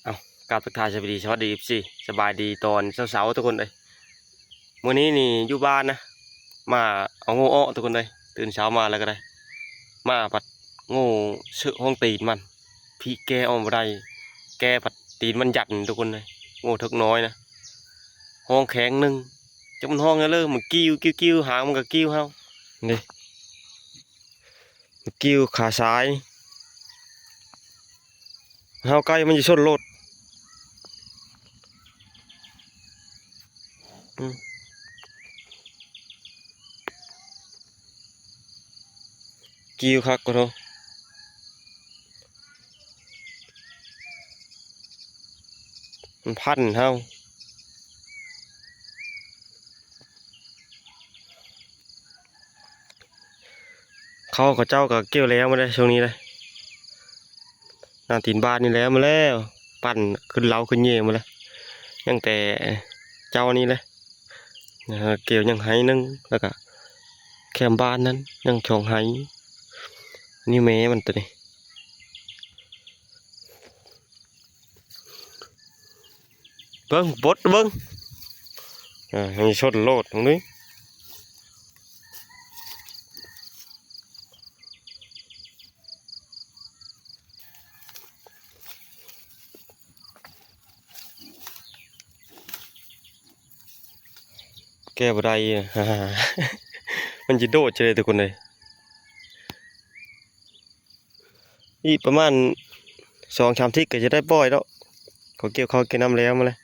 เอากราบทักทายสวัสดีสิสบายดีตอนเช้าๆทุกคนเลยมื้อนี้นี่อยู่บ้านนะมาเอางูอ้อทุกคนเลยตื่นเช้ามาแล้วก็ได้มาปัดงูเสือห้องตีนมันพี่แกออกมาได้แกปัดตีนมันหยัดทุกคนเลยงูทึกน้อยนะห้องแข็งหนึ่งจะมันห้องนั่นเลยมันกิ้วหางมันก็กิ้วเฮานี่มันกิ้วขาซ้ายเฮาใกล้มันจะชนรถกิ้วคักก็เถอะมันพันเฮาเขากับเจ้ากับเกี่ยวแล้วมาได้ช่วงนี้เลยนาตีนบ้านนี่แล้วมาแล้วปั่นขึ้นเล้าขึ้นเย่มาแล้วยังแต่เจ้านี่เลยเกี่ยวยังไห้นึงแล้วก็แคมบ้านนั้นยังช่องไห้นี่แม่มันตัวนี้เบิ้งบดเบิ้งให้ชดโลดตรงนี้แก้บ่ได้มันจะโดดเลยทุกคนเลยอีกประมาณ2-3 ทิศก็จะได้ปล่อยแล้วเขาเกี่ยวเขากินน้ำแล้วมาเลย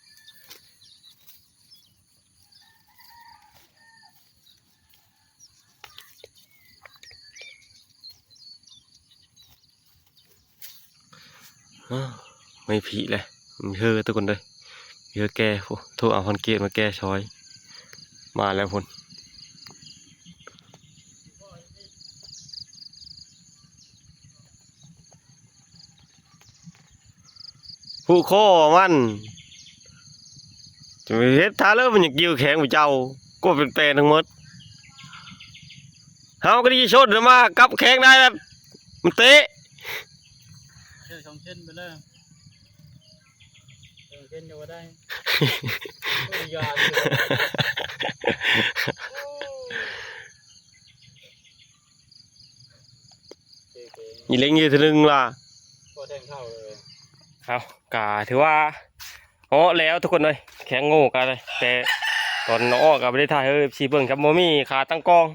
ไม่ผีเลยมีเธอทุกคนเลยมีเธอแก่โทรเอาคอนเกตมาแก้ช้อยมาแล้วพุ่นผู้ข้อมันจะไปเฮ็ดท่าเลิศมันอยากกิ้วแข็งไปเจ้าก็เป็นแปลนทั้งหมดเฮาก็ได้ชดมากับแข็งได้แล้วมันเตะเชื่อช่องเช่นไปเลยช่องเช่นอยู่ว่าได้ยาอีเล็งยืดถึงล่ะก็แทงเข้าเลยเอากาถือว่าอ้อแล้วทุกคนเลยแข็งโง่กันเลยแต่ตอนอ้อกับไม่ได้ถ่ายซีเบิ้งครับโมมี่ขาตั้งกล้อง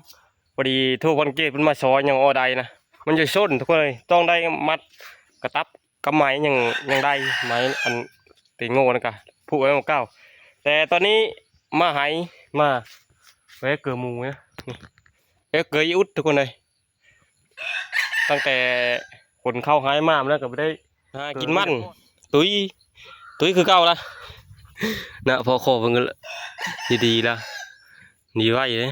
พอดีทั่ววันเกตมันมาซอยยังอ้อใดนะมันจะส้นทุกคนเลยต้องได้มัดกระตับกับไม้ยังได้ไม้อันตีโง่นะกะผูกไว้ของเก้าแต่ตอนนี้มาหายมาไว้เกลือหมูนะเอ้เกลือยุดทุกคนเลยตั้งแต่คนเข้าหายมาแล้วก็ไม่ได้กินมันตุ้ยคือเก่าละนะพอโคเพิ่งดีละดีไว้เลย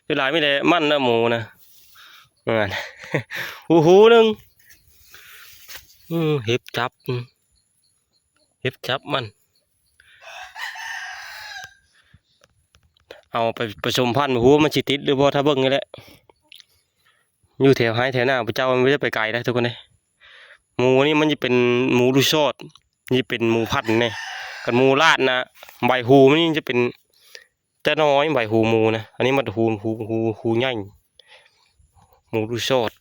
ที่หลายไม่ได้มันนะหมูนะหูนึงเห็บจับมันเอาไปผสมพันธุ์หูมันจิติดหรือบ่ถ้าเบิ่งนี่แหละอยู่แถวหน้าพระเจ้ามันไม่ได้ไปไกลนะทุกคนเลยหมูนี่มันจะเป็นหมูลูกชอดนี่เป็นหมูพันธุ์เนี่ยกับหมูลาดนะใบหูมันนี่จะเป็นจะน้อยใบหูหมูนะอันนี้มันหูใหญ่หมูลูกชอด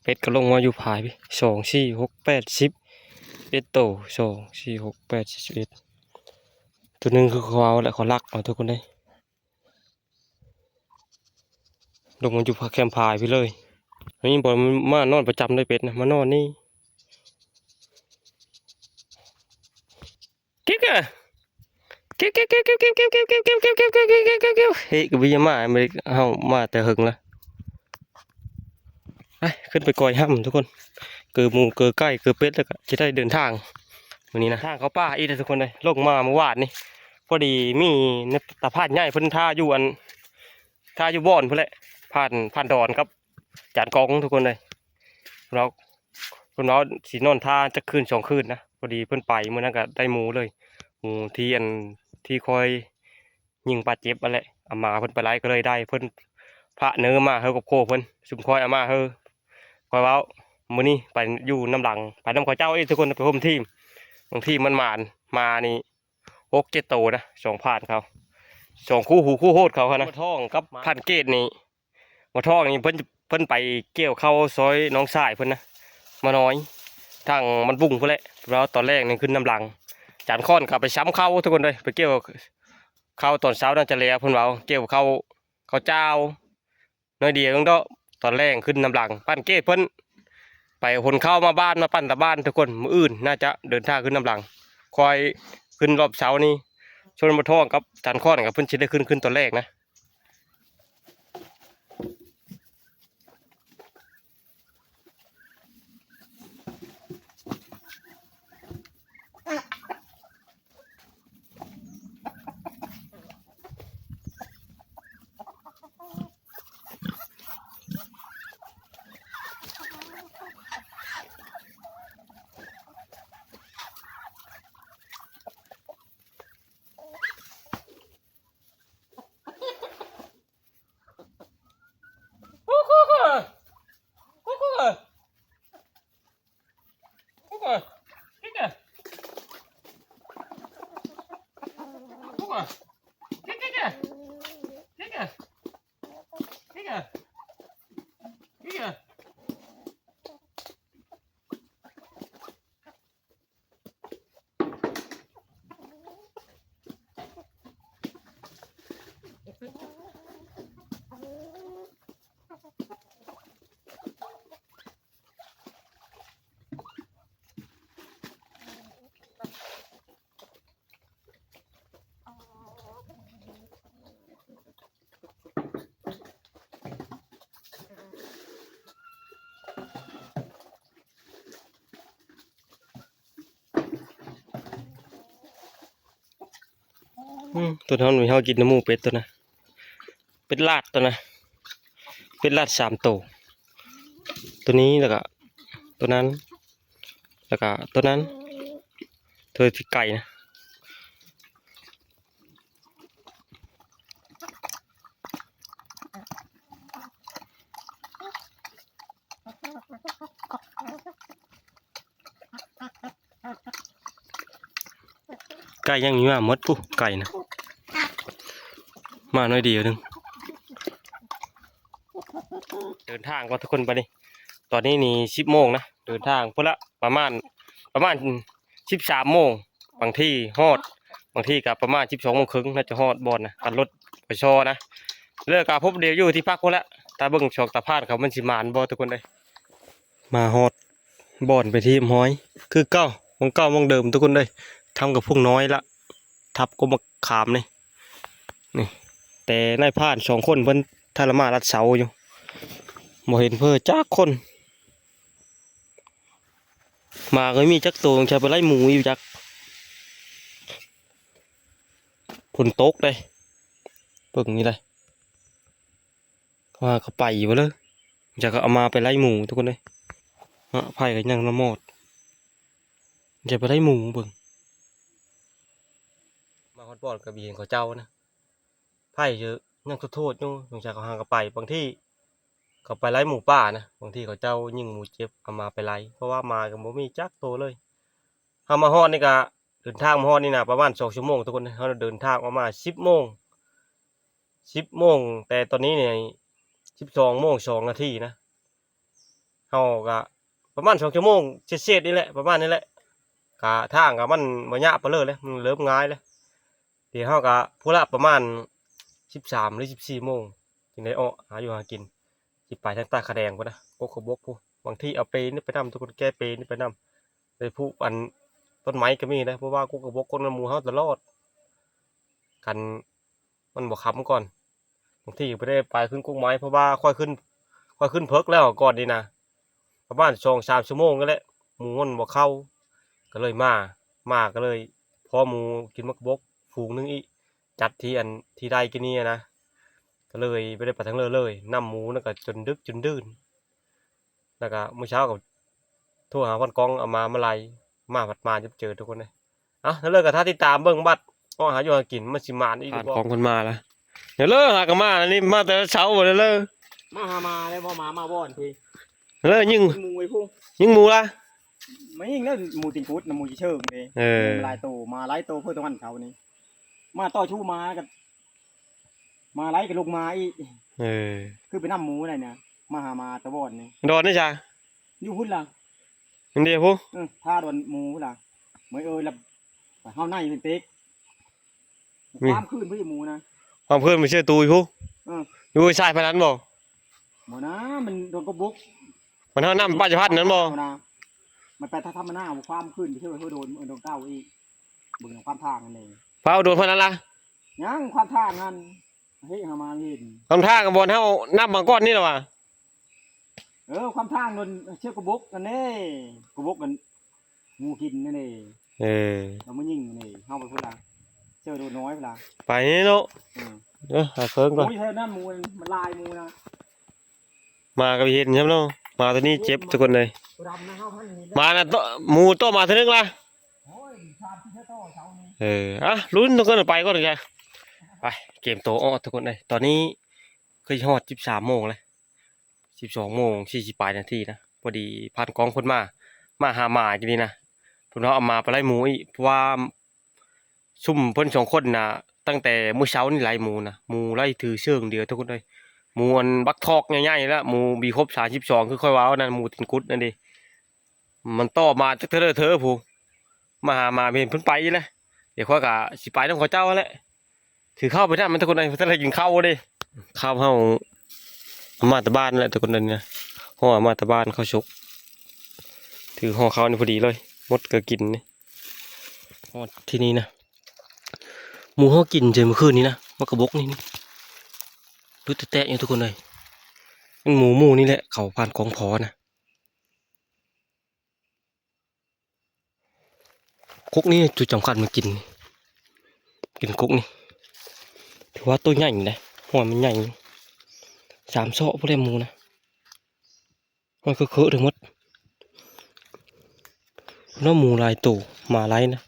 เป็ดก็ลงมาอยู่ผายไป2 4 6 8 10 1โต2 4 6 8 11ตัวหนึ่งคือเขาเอาแหละเขาลักเอาทุกคนเลยลงมาอยู่พักแคมป์พายไปเลยอันนี้บอกมันมานอนประจำได้เป็ดนะมานอนนี่กิ๊กอะเฮ้ยกับวิญญาณไม่เอามาแต่หึงละไปขึ้นไปก่อยห้ำทุกคนเกือหมูเกือไก่เกือเป็ดแล้วก็จะได้เดินทางวันนี้นะทางเขาป้าอีกทุกคนเลยลงมาเมื่อวานนี่พอดีมีตาพาดใหญ่เพิ่นท่าอยู่บ่อนเพื่อแหละผ่านดอนครับจานกองทุกคนเลยเราสีนอนท่าจะคืน2 คืนนะพอดีเพิ่นไปเมื่อนั้นก็ได้หมูเลยหมูที่คอยยิงบาดเจ็บอะไรเอามาเพิ่นไปไล่ก็เลยได้เพิ่นพระเนื้อมาเฮากับโคเพิ่นสุ่มคอยเอามาเฮา อยเว้ามื้อนี้ไปอยู่น้ำหลังไปน้ำข้าวเจ้าทุกคนไปร่วมทีมบางทีมันมานี่6-7 โตนะ2ผ่านเขา2คู่หูคู่โหดเขานะมาท่องกับพันเกตนี่มาท่องนี่เพิ่นไปเกี่ยวเข้าซอยน้องสายเพิ่นนะมาน้อยทางมันบุ้งเพิ่นแหละแล้วตอนแรกนี่ขึ้นน้ำหลังจานค้อนก็ไปช้ำเข้าทุกคนเลยไปเกี่ยวเข้าตอนเช้าน่าจะแล้วเพิ่นเว้าเกี่ยวเข้าเจ้าน้อยเดียวต้องตอนแรกขึ้นน้ำหลังปั้นเกตเพิ่นไปคนเข้ามาบ้านมาปั้นตะบ้านทุกคนมื้ออื่นน่าจะเดินทางขึ้นน้ำหลังคอยขึ้นรอบเช้านี้ชนมาท่องกับจานค้อนกับเพิ่นสิได้ขึ้นตอนแรกนะตัวนั้นมีเฮากินน้ำหมูเป็ดตัวนะเป็ดลาดตัวนะเป็ดลาด3 ตัวตัวนี้แล้วก็ตัวนั้นแล้วก็ตัวนั้นเธอที่ไก่นะไก่ยังมีมาหมดปุ๊ไก่นะมาหน่อยเดียวนึงเดินทางก็ทุกคนไปนี่ตอนนี้นี่10 โมงนะเดินทางพุ่นละประมาณ13 โมงบางที่ฮอดบางที่กับประมาณ12 โมงครึ่งน่าจะฮอดบอนนะกันรถไปชอนะเลิกกับพบเดียวอยู่ที่พักพุ่นละตาเบิ่งชอกตาพานเขามันสิมานบ่ทุกคนเลยมาฮอดบอนไปที่ห้อยคือเก้ามองเดิมทุกคนเลยทำกับพวกน้อยละทับก็มาขามนี่แต่นายพาน2 คนเพิ่นทรมานรัดเสาอยู่บ่เห็นเพื่อจักคนมาก็มีจักตัวใช้ไปไล่หมูอยู่จักฝนตกเลยเบิ่งนี่เลยว่าเขาไปอยู่เลยจะก็เอามาไปไล่หมูทุกคนเลยไผ่กันยังละหมดจะไปไล่หมูเบิ่งมาฮอดบอดกระเบียงเขาเจ้านะไผ่เยอะยังโทษอยู่สงสัยเขาหางเขาไปบางที่เขาไปไล่หมูป่านะบางทีเขาเจ้ายิงหมูเจ็บเอามาไปไล่เพราะว่ามากับบ่มีจักตัวเลยเขามาฮอดนี่ก็เดินทางมาฮอดนี่นะประมาณ2 ชั่วโมงทุกคนเขาเดินทางประมาณ10 โมงแต่ตอนนี้เนี่ย12 โมง 2 นาทีนะเขาก็ประมาณ2 ชั่วโมงเศษๆนี่แหละประมาณนี้แหละกะทางก็มันบ่ยากไปเลยมันเริ่มง่ายเลยเดี๋ยวเขาก็พูละประมาณ13 หรือ 14 โมงจึงได้ออกหาอยู่หากินสิไปทางใต้ขาแดงพุ่นนะกกขบกพุ่นบางทีเอาเปนี่ไปนำทุกคนแก้เปนี่ไปนำเลยผู้อันต้นไม้ก็มีนะเพราะว่ากกขบกคนหมู่เฮาตลอดกันมันบ่ค้ำก่อนบางทีไปได้ไปขึ้นกกไม้เพราะว่าค่อยขึ้นเพิกแล้วก่อนนี่นะประมาณ2-3 ชั่วโมงก็แหละหมูมันบ่เข้าก็เลยมาก็เลยพอหมูกินมักบกฝูงนึงอีจัดที่อันที่ใดกินนี่นะก็เลยไปได้ไปทั้งเลยนำหมูนั่นก็จนดึกจนดื่นแล้วก็มื้อเช้าก็โทรหาพันกองเอามาไล่มาผัดมาจะเจอทุกคนเลยแล้วเลิกกับท่าที่ตามเบิ่งบัดก็หาอยู่หากินมันสิมานอีกบ่ของคนมาแล้วเดี๋ยวเลิกหากันมานี่มาแต่เช้าหมดเลยมาหามาแล้วบ่มาบ่อนพี่ แล้วยิง หมูไอ้พวก ยิงหมูละ ไม่ยิงแล้วหมูติงพุดนะหมูจีเชิงเลย เออ ลายโตมาไล่โตเพื่อตะวันเขานี่มาต่อชู้มากับมาไล่กับลูกมาอี เออ คือไปนำหมูอะไรเนี่ยมาหามาตะบอนนี่ โดนนี่จ้ะ อยู่หุ่นล่ะ อันเดียวพวก ถ้าโดนหมูล่ะเหมือนแล้วเฮาหน้าอยู่เป็นเต็กความคืนเพื่อหมูนะ ความเพื่อนไม่เชื่อตูอีพวก เออ อยู่ชายพนันบ่ หมอนะมันโดนกระบุก มันเท่าน้ำป้าจะพัดนั้นบ่ นะมันไปถ้าทำมันหน้าความคืนไปเชื่อว่าโดนเก้าอีกเบิ่งความทางนั่นเอง พาโดนพนันละ ยังความทางนั่นเฮ้ยหามาเห็น ทำท่ากับบอลเท่าน้ำบางก้อนนี่หรอวะ ความทางโดนเชือกกระบุกกันเน่กระบุกกันงูกินนั่นเอง เออ เราไม่ยิงนี่เฮาไปพุ่นละเชื่อโดนน้อยพุ่นละ ไปนี่เนาะหาเพิ่งก่อน โอ้ยเท่านั้นหมูมันลายหมูนะ มากับเห็นใช่ไหมเนาะมาตัวนี้เจ็บทุกคนเลย ดำนะเฮาพันนี่ มานะหมูโตมาเท่านึงละ โอ้ยชาที่เท่าโตเช้านี้ ลุ้นทุกคนไปก่อนเลยไปเกมโตอ้อทุกคนเลยตอนนี้เคยฮอด13 โมงเลย12:48 นาทีนะพอดีผ่านกองคนมาหาหมากินนี่นะพวกเราเอามาไปไล่หมูอีกเพราะว่าซุ่มเพิ่น2 คนนะตั้งแต่มื้อเช้านี่ไล่หมูนะหมูไล่ถือเชิงเดียวทุกคนเลยหมูอันบักทอกใหญ่ๆแล้วหมูบีครบ32คือค่อยว้าวนั่นหมูตินกุดนั่นดิมันต่อมาจักเธอผู้มาหามาเห็นเพิ่นไปแล้วเดี๋ยวข้อยก็สิไปนำเขาเจ้าแหละถือข้าวไปนั่นมันทุกคนเลยถ้าได้กินข้าวเด้ข้าวเฮาเอามาแต่บ้านแหละทุกคนเลยนะห่อมาแต่บ้านข้าวชุกถือห่อข้าวนี่พอดีเลยมดก็กินนี่ห่อที่นี่นะหมูเฮากินเจอเมื่อคืนนี้นะมากระบกนี่รู้แต่แตะอยู่ทุกคนเลยมันหมูนี่แหละเขาผ่านกองพอนะกุ๊กนี่จุดสำคัญมันกินกุ๊กนี่ถือว่าตัวใหญ่นะหัวมันใหญ่3 ศอกพวกเล่มหมูนะมันก็เคอะถึงหมดน้ำหมูลายตู่มาไล่นะ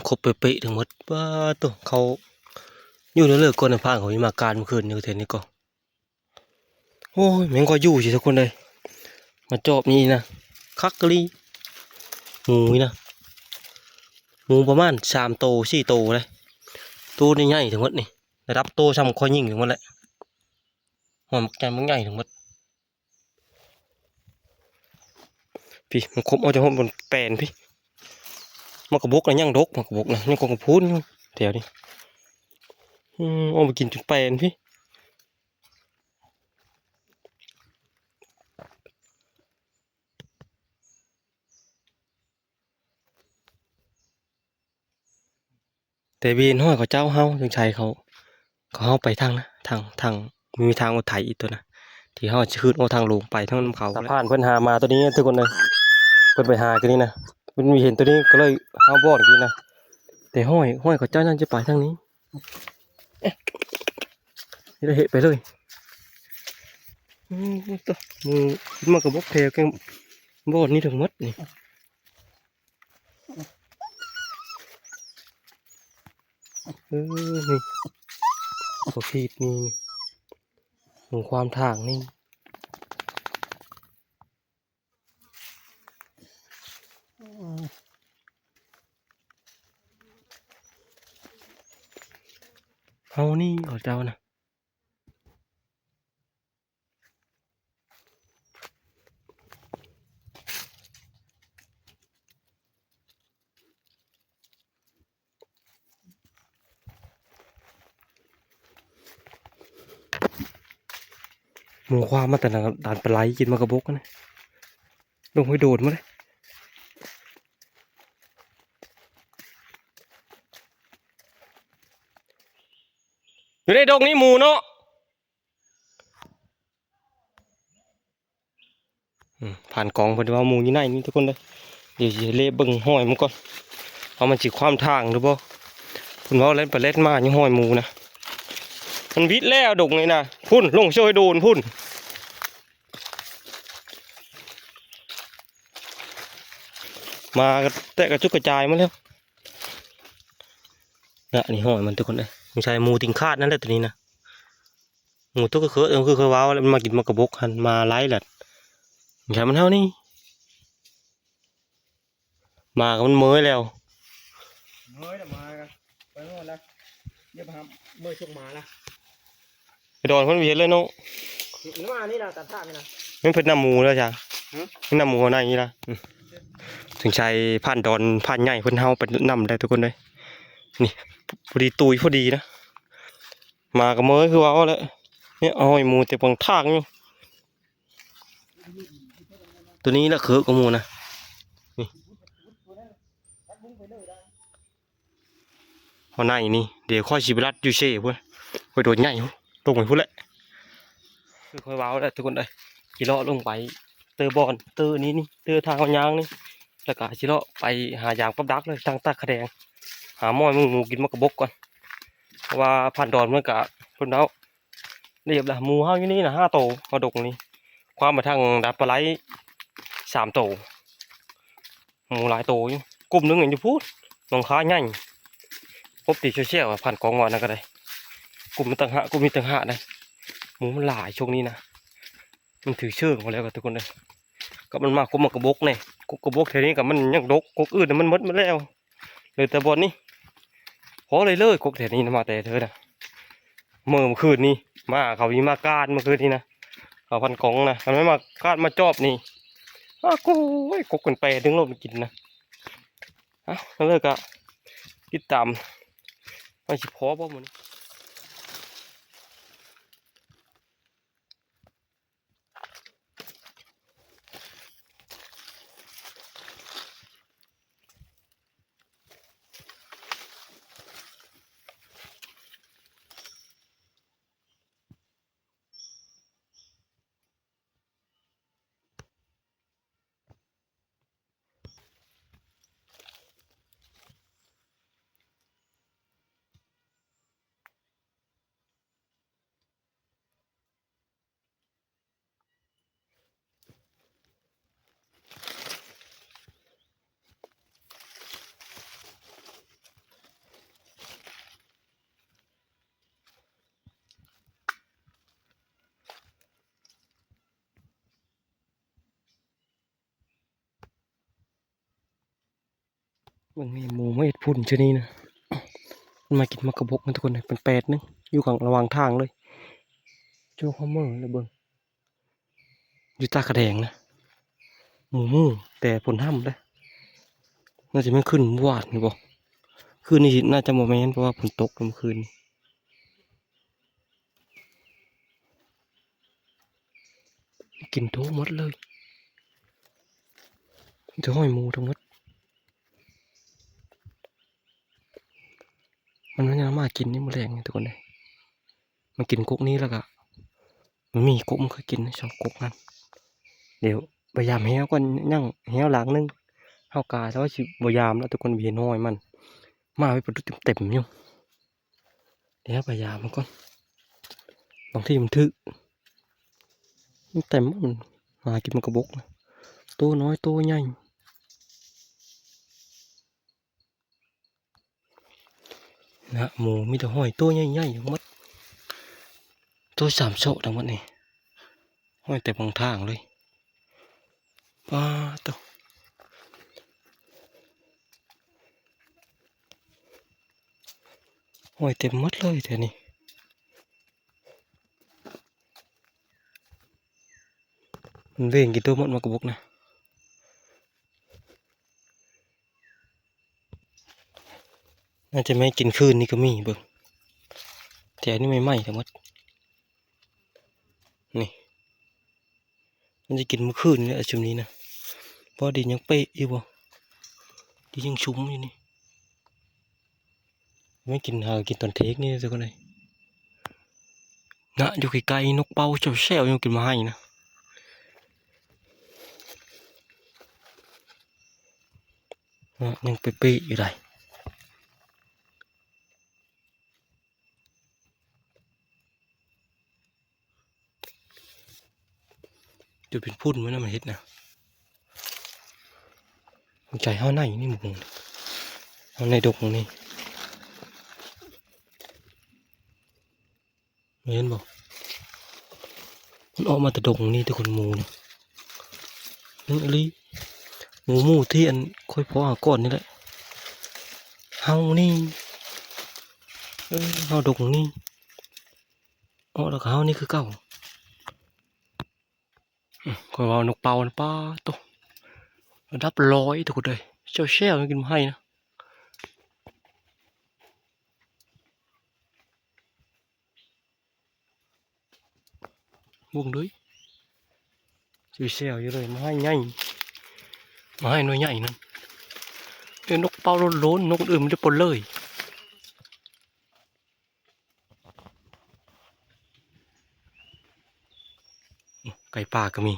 ครบเป๊ะๆถึงหมดว่าตัวเขาอยู่ในเรื่องก่อนในพางเขามีมาการเมื่อคืนนี่ก็เห็นนี่ก็โอ้ยแม่งก็อยู่สิทุกคนเลยมาจอบนี่นะคักกะลีหมูนี่นะหมูประมาณ3 โต 4 โตเลยตัวนี่ใหญ่ถึงหมดนี่ระดับโตซ้ำค่อยยิ่งถึงหมดแหละหัวมันแกมันใหญ่ถึงหมดพี่มันครบเอาจากห้องบนแปลนพี่มันกระบกนะยังดกมันกระบกนะยังกองกระพุ้นแถวนี้เอาไปกินจนแปลนพี่แต่เวียนห้อยเขาเจ้าเฮาจังชัยเขาเฮาไปทางนะทางมีทางอุทัยอีกตัวนะที่เฮาจะขึ้นเอาทางลงไปทั้งน้ำเขาสะพานเพิ่นหามาตัวนี้ทุกคนเลยเพิ่นไปหากันนี่นะเพิ่นมีเห็นตัวนี้ก็เลยเฮาบ่อนกินนะแต่ห้อยเขาเจ้านั่นจะไปทางนี้นี่เราเหตุไปเลยตัวมือมากระบอกแถวกันบ่อนนี่ถึงมัดนี่นี่ตัวขีดนี่หนูความทางนี่เอานี่เอาเจ้านะหมูความมาแต่ละด่านปลาไหลกินมากระบอกนะลงไปโดดมาเลยอยู่ในดงนี้หมูเนาะผ่านกองพอดีว่าหมูอยู่ไหนนี่ทุกคนเลยเดี๋ยวจะเล่เบิ่งห้อยมันก่อนเอามันจีความทางหรือเปล่าคุณว่าเล่นไปเล่นมาอย่างห้อยหมูนะมันวิดแล้วดงเลยนะพุ่นลงช่วยโดนพุ่น มาแตะกระจุกกระจายมาแล้วเนี่ยนี่ห้อยมันทุกคนเลยไม่ใช่หมูติงคาดนั่นแหละตัวนี้นะหมูตัวก็คือว้าวแล้วมันมากินมากระบกหันมาไล่แหละไม่ใช่มันเท่านี้มากับมันเมื่อยแล้ว เฮ้ยเดี๋ยวมากันไปโน่นละเดี๋ยวมาครับเมื่อช่วงมาละ ไปดอนคนเวียนเลยเนาะ นี่มานี่นะตัดท่านี่นะ ไม่เป็นน้ำหมูแล้วจ้ะ ฮะ เป็นน้ำหมูอะไรอย่างนี้ละถึงใช้ผ่านดอนผ่านใหญ่เพิ่นเฮาเป็นน้ำได้ทุกคนเลยนี่พอดีตุยพอดีนะมากับเมื่อยคือว้าวแล้วเนี่ยเอาไอ้หมูแต่บางทางอยู่ตัวนี้แหละคือกับหมูนะนี่เอาในนี่เดี๋ยวค่อยชิบรัดอยู่เช่เพื่อนค่อยโดนใหญ่ตรงไปพุ่นแหละคือค่อยว้าวแล้วทุกคนเลยขี่เลาะลงไปเตอร์บอลเตอร์นี้นี่เตอร์ทางเอายางนี่แล้วก็ขี่เลาะไปหายางกับดักเลยตั้งตาขะแดงหาหม้อยหมูกินมากระบกก่อนเพราะว่าผ่านดอนเมื่อกะเพิ่นเอาเรียบละหมูเฮาอยู่นี่นะ5 โตมาดกนี่ความมาทางดับปลาไหล3 โตหมูหลายโตอยู่กลุ่มหนึงอย่างที่พูดน้องค้าใหญ่พบตีโซเชียลผ่านกองวานนั่นก็ได้กลุ่มมันต่างหากกลุ่มมีต่างหากนะหมูมันหลายช่วงนี้นะมันถือเชิงมาแล้วกับทุกคนเลยก็มันมากมากระบกเนี่ยกระบกเท่านี้กับมันยังดกกอื่นน่ะมันหมดมาแล้วเลยแต่บอลนี่พอเลยกกเท่านี้นะมาแต่เธอนะเมื่อคืนนี้มาเขามีมาการเมื่อคืนนี้นะเขาพันกองนะทำไมมาการมาจอบนี่กูกกกันไปดึงลมกินนะก็เลยก็ติดตามไม่สิพอบ่มัน มันมีหมูไม่พุ่นชนีนะมันมากินมากระบกมันทุกคนเลยเป็น8 นึงอยู่กลางระหว่างทางเลยโจ้ข้าวเมื่อเลยเบิ่งอยู่ตากระแดงนะหมูแต่ผลห้ำเลยน่าจะไม่ขึ้นวาดนี่บอกคืนนี้น่าจะโมเมนต์เพราะว่าฝนตกเมื่อคืนกินทุกหมดเลยจะห้อยหมูทั้งหมดมันไม่น่ามากินนี่มันแรงไงทุกคนเลยมันกินกุ๊กนี้แล้วก็มันมีกุ๊กมันเคยกินชอบกุ๊กนั่นเดี๋ยวพยายามเหี้ยวก่อนยั่งเหี้ยวหลังนึงเฮากาแต่ว่าสิพยายามแล้วทุกคนเห็นห้อยมันมาไปประตูเต็มอยู่เดี๋ยวพยายามมันก่อนบางทีมันทึมันเต็มมันหากินมันกระบกนะตัวน้อยตัวใหญ่นะหมูมีแต่ห้อยตัวใหญ่ๆทั้งหมดตัว3 โซทั้งหมดนี่ห้อยแต่บางทางเลยป้าตัวห้อยเต็มหมดเลยแต่นี่มันเว่งกี่ตัวหมดมากระบกนะน่าจะไม่กินคืนนี่ก็มีเบิ่งแต่อันนี้ไม่ไหม้ทั้งหมดนี่มันจะกินเมื่อคืนนี่ชุมนี้นะเพราะดินยังเป๊ะอยู่บ่ดินยังชุ่มอยู่นี่ไม่กินกินตอนเทคนี่ทุกคนเลยงะอยู่ไกลๆนกเป่าเจ้าแซวยังกินมาให้นะยังเป๊ะๆอยู่ได้จะเป็นพุ่นไหมนะมันเห็ดนะ ใจเฮาในนี่หมูเฮาในดงนี่เห็นบ่มันออกมาแต่ดงนี่ทุกคนหมูนะนี่อะไรหมูที่อันค่อยพอหาก่อนนี่แหละเฮานี่เฮาดงนี่แล้วก็เฮานี่คือเก่าคอยว่านกเป่านะป้าตุ๊ระดับ100ทุกคนเลยเจ้าแช่ไม่กินมาให้นะบุ้งด้วยเจ้าแช่อยู่เลยมาให้ใหญ่มาให้หน่วยใหญ่นั่นเดี๋ยวนกเป่าโล้นนกอื่นมันจะปนเลยไก่ป่าก็มี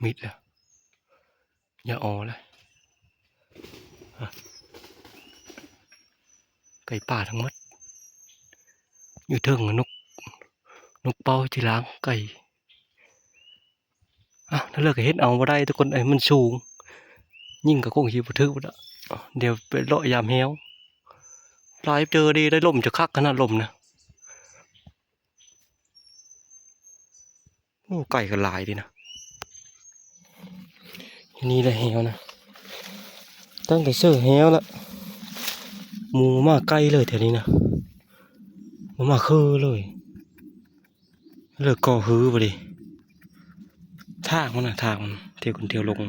มิดแล้วอย่าออเลยไก่ป่าทั้งหมดอยู่เทิงนกเป่าที่ล้างไก่ถ้าเลิกเฮ็ดเอาบ่ได้ทุกคนมันสูงยิ่งกับคงหิวทึกบ่ได้เดี๋ยวไปเลาะยามแฮวปลายเจอดีได้ลมจะคักขนาดลมนะโอ้ไก่ก็หลายดีนะนี่แหละแฮวนะตั้งแต่เสื้อแฮวละหมูมาไกลเลยแถวนี้นะมาคือเลยเลิกก่อฮือบ่ดิทางมันนะทางมันเที่ยวขึ้นเที่ยวลง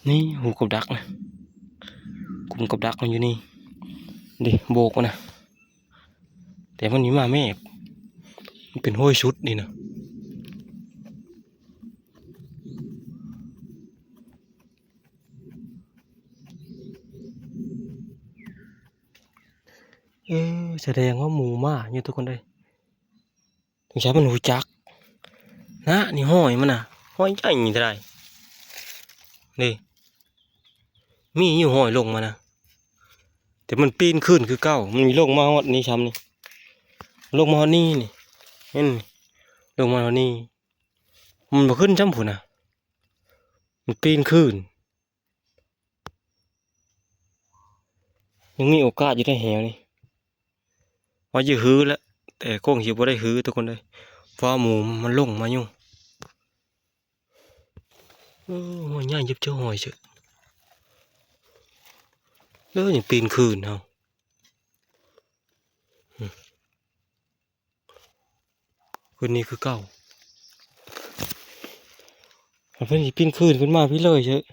นี่หูกับดักนะกลุ่มกับดักมันอยู่นี่ดิโบกมันนะแต่มันนี้มาแม่มันเป็นห้อยชุดนี่นะแสดงว่าหมูมาอยู่ทุกคนเลยถึงใช้มันหูจักนะนี่ห้อยมันนะห้อยใหญ่เท่าไรนี่มีอยู่ห้อยลงมานะแต่มันปีนขึ้นคือเก้ามันมีลงมาฮอดนี่ช้ำนี่ลงมาฮอดนี่นี่เห็นลงมาฮอดนี่มันมาขึ้นช้ำผุนะมันปีนขึ้นยังมีโอกาสอยู่ได้แหวนี่ว่าจะฮื้อแล้วแต่คงหิวบ่ได้ฮื้อทุกคนเลยเพราะหมูมันลงมาอยู่หอยใหญ่ยิบเจ้าหอยเฉยอย่างปีนคืนเอาคืนนี้คือเก่าเพื่อนปีนคืนขึ้นมาพี่เลยเฉย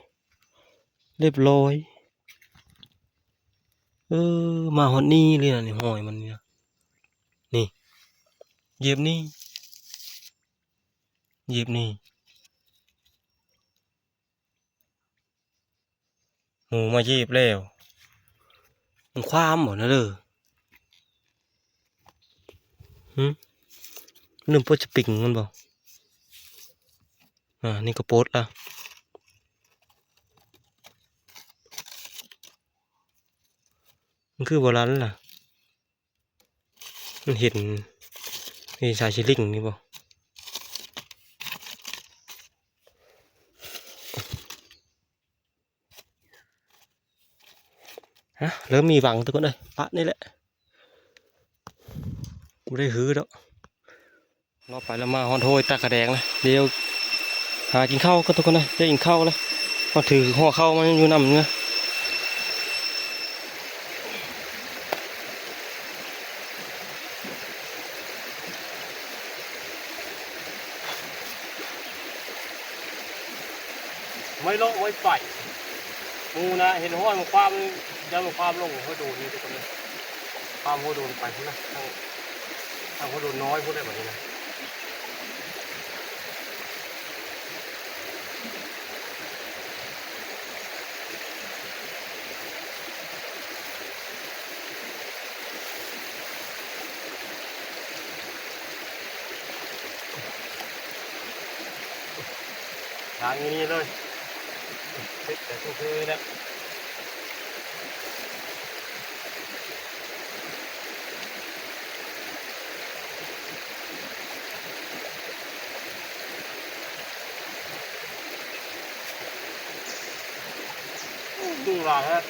เรียบร้อยมาหอดนี่เลยนะนี่หอยมันเนี่ยนี่เหยียบนี่เหยียบนี่หมูมาเหยียบแล้วมันคว้ามหมดนะเลยลืมโพสจะปิ่งมันบอกนี่ก็โพสละมันคือโบราณล่ะมันเห็นนี่สายชิลิงนี่บอกเริ่มมีหวังตัวคนเลยปะนี่แหละไม่ได้ฮื้อแล้วรอไปแล้วมาฮอนโทยตากระแดงนะเดี๋ยวหากินข้าวก็ตัวคนเลยได้กินข้าวแล้วก็ถือห่อข้าวมันอยู่นำเนื้อไม่โลไม่ไปงูนะเห็นห้อยมันความยังมันความลงหัวโดนนี่ทุกคนเลยความหัวโดนไปพุ่นนะทางหัวโดนน้อยพุ่นได้แบบนี้นะทางนี้เลย เสร็จแต่ทุกคืนแล้วดูหลังฮะ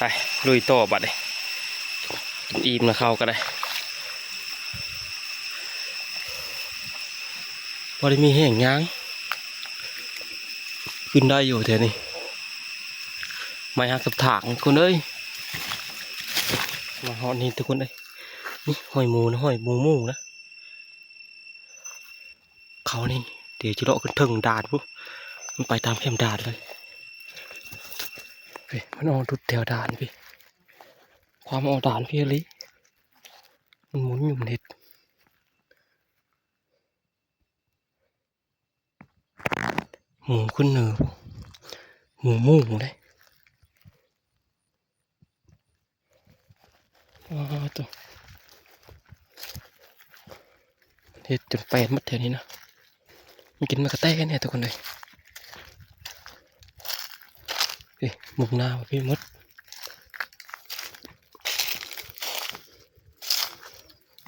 ไปลุยต่อบัดเลยอิ่มนะเข้าก็ได้พอได้มีแห้งยางขึ้นได้อยู่เท่านี้ไม่หักกับถางคนเอ้ยมาหอนี่ทุกคนเอ้ยนี่หอยหมูนะหอยหมูหมูนะเขานี่เดี๋ยวจะเลาะขึ้นถึงด่านปุ๊บมันไปตามเข้มด่านเลยพี่มันเอาทุดแถวด่านพี่ความเอาด่านพี่ลิมันหมุนอยู่มันเห็ดหมูขึ้นเหนือหมูหมูได้ตัวเห็ดจนแปดมัดแถวนี้นะมันกินมากระแตกันเนี่ยทุกคนเลยพี่หมุกหน้าพี่มด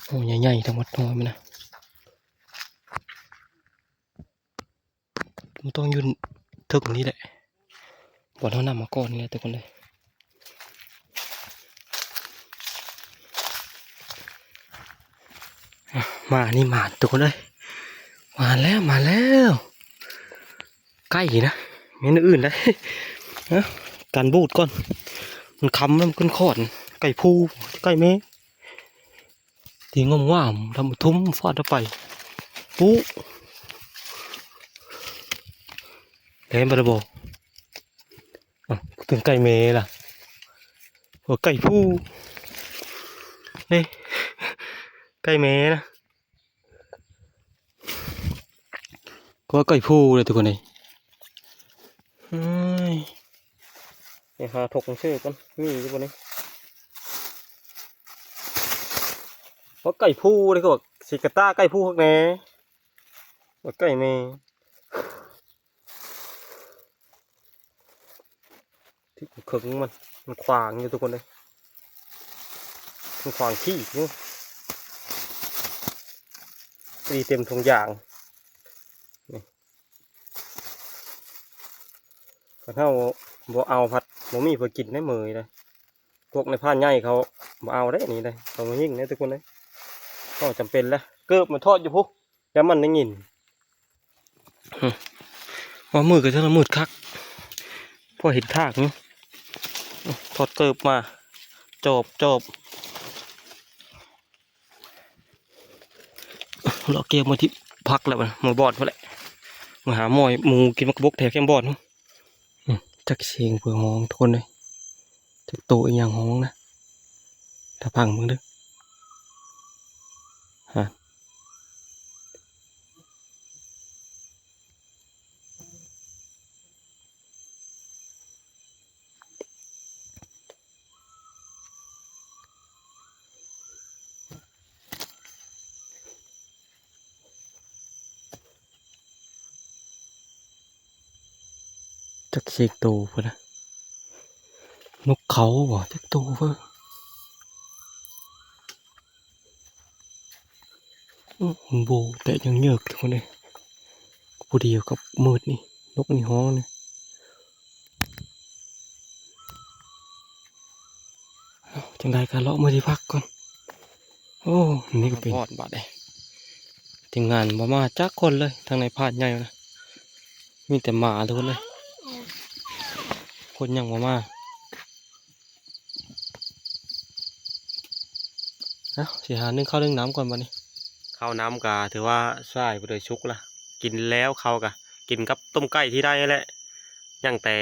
โอ้ใหญ่ๆทั้งหมดทั้งหมดมันนะมันต้องยืนทึกนี้แหละบอลเขานำมาก่อนนี่แหละทุกคนเลยมานี่มาทุกคนเลยมาแล้วมาแล้วใกล้นะไม่นึกอื่นได้นะการบูดก่อนมันคำแล้วมันขึ้นขอนไก่พูไก่เมฆที่งอมง่ามทำทุ่มฟาดเข้าไปปุ๊เล่นบาร์โบถึงไก่เมฆล่ะหัวไก่พูนี่ไก่เมฆนะก็ไก่พูเลยทุกคนเลยไปหาถกชื่อก่อนมีอยู่บนนี้เพราะไก่พูเลยก็บอกสิกาต้าไก่พูข้างในว่าไก่เมที่ขึงมันขวางอยู่ทุกคนเลยมันขวางขี้อยู่ดีเต็มทุงอย่างนี่ก็เท่าบ่เอาผัดบ่มีเพื่อกินได้เมยเลยพวกในผ้าใหญ่เขาบ่เอาได้นี่เลยเขามายิ่งนะทุกคนเลยก็จำเป็นแล้วเกิบมาทอดอยู่พวกแล้วมันได้ยินว่ามือก็จะละมืดคักพอเห็นทากนี่ทอดเกิบมาจบเราเก็บมาที่พักแล้วมันมาบอดเพราะแหละมาหาหมอยหมูกินมะกบกแถวแก้มบอดจักเสียงเผื่อห้องทุกคนเลยจักโตอีกอย่างห้องนะถ้าพังมึงเด้อ จักเสกโตพุ่นนะนกเขาบ่จักโตเพิ่นหุ่นโบแต่ยังเยอะทุกคนเลยผู้เดียวกับมืดนี่นกนี่ฮ้องนี่เอาจังไดกันเลาะมือที่พักก่อนโอ้นี่ก็เป็นพอดบาดเลยทีมงานบ่มาจักคนเลยทางในพาดใหญ่นะมีแต่หมาทุกคนเลยคนยังบ่มาเอาสิหานึ่งข้าวนึ่งน้ำก่อนบัดนี้ข้าวน้ำกะถือว่าใส่ไปเลยชุกละกินแล้วข้าวกะกินกับต้มไก่ที่ได้แหละยังแต่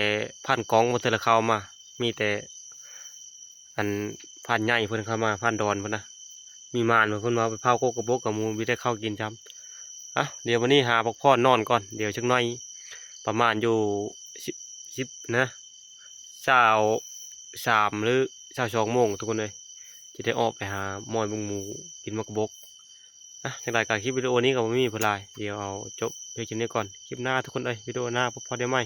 ผ่านกองมาเทละข้าวมา มีแต่อันผ่านใหญ่เพิ่นเข้ามาผ่านดอนเพิ่นนะมีมานเพิ่นมาไปเผาโกกระบกกับหมูมีได้ข้าวกินจ้ำอ่ะเดี๋ยววันนี้หาพักผ่อนนอนก่อนเดี๋ยวชักหน่อยประมาณอยู่สิบนะ23หรือ22 โมงทุกคนเลยจะได้ออกไปหามอยบุงหมูกินมะกระบกอ่ะจากรายการคลิปวิดีโอนี้ก็ไม่มีเวลาเดี๋ยวเอาจบเพียงแค่นี้ก่อนคลิปหน้าทุกคนเลยวิดีโอหน้าพบกันได้ไหม